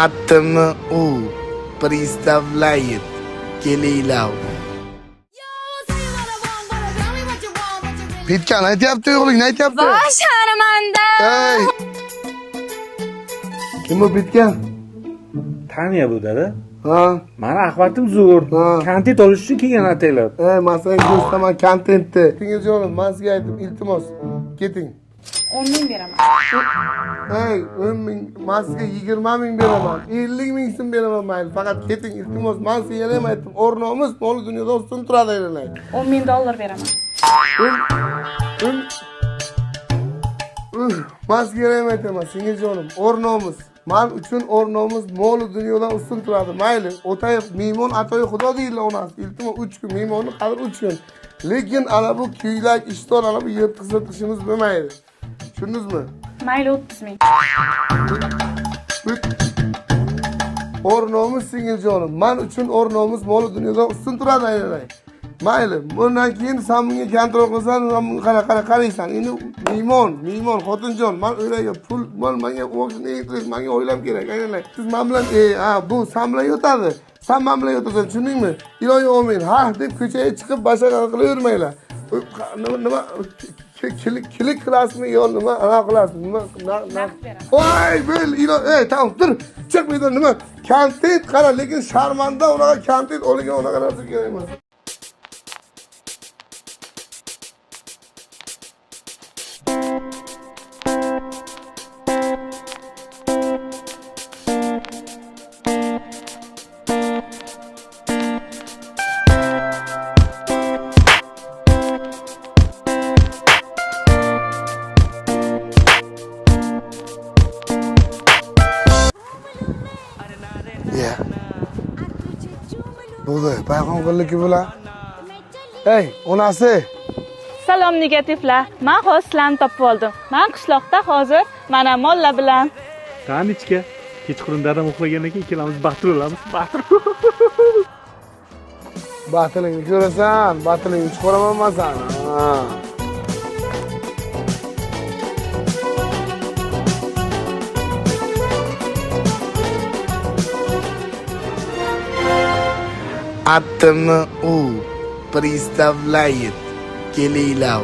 Attimi u представляет kelinglar. Petkan aytyapti o'g'ling, aytyapti. Voy sharmanda. Ey. Kim bu Petkan? Taniya bu dada. Ha? Mani ahvatim zo'r. Ha. Kontent olish uchun kelgan ataylab. Men senga ko'rsataman kontentni. Singiljonim, men sizga aytdim, iltimos, keting. 10 ming beraman. Hey, 10 ming, men sizga 20 ming beraman. 50 ming so'm beraman mayli. Faqat keting, iltimos. Men sizga yana ham aytdim, o'rnimiz mol dunyoda ustun turadi aylanay. 10 ming dollar beraman. Men sizga yana ham aytaman, singiljonim, o'rnimiz. Men uchun o'rnimiz mol dunyodan ustun turadi. Mayli, o'tayib mehmon atoyi xudo deydilar onasi. Iltimos 3 kun mehmonni qadr 3 kun. Lekin ana bu kuylak ishton ana bu yirtqizishimiz bo'lmaydi. Tushundingizmi? Mayli 30 ming. O'rnimiz singiljonim. Men uchun o'rnimiz mol dunyodan ustun turadi aylanay. Mayli, bundan keyin sen bunga kontrol qilsan, qara qaraysan. Endi mehmon, xotinjon, men o'ylayga pul, menga o'zini interes, menga o'ylam kerak. Aylanay. Siz men bilan, bu sen bilan yotadi. Sen men bilan yotasan, tushundingmi? Ilohi omin. Ha, deb ko'chaga chiqib bashara qilavermanglar. Nima kilik qilasizmi yo nima ana qilasizmi? Nima? Voy, bil, tamam, tur. Chiq bu yerdan nima? Kontent qara, lekin sharmanda unaqa kontent olgan unaqa narsa kerak emas. Ya. Bo'ldi, bayqon qillik bular. Hey, onasi. Salom negativlar. Men hoslam topib oldim. Men qishloqda hozir mana molla bilan. Qani ichka. Kechqurun dadam uxlagandan keyin ikkalamiz baxtli bo'lamiz. Batilingni ko'rasan, batilingni chiqaraman men seni. Attimi u представляет kelinglar.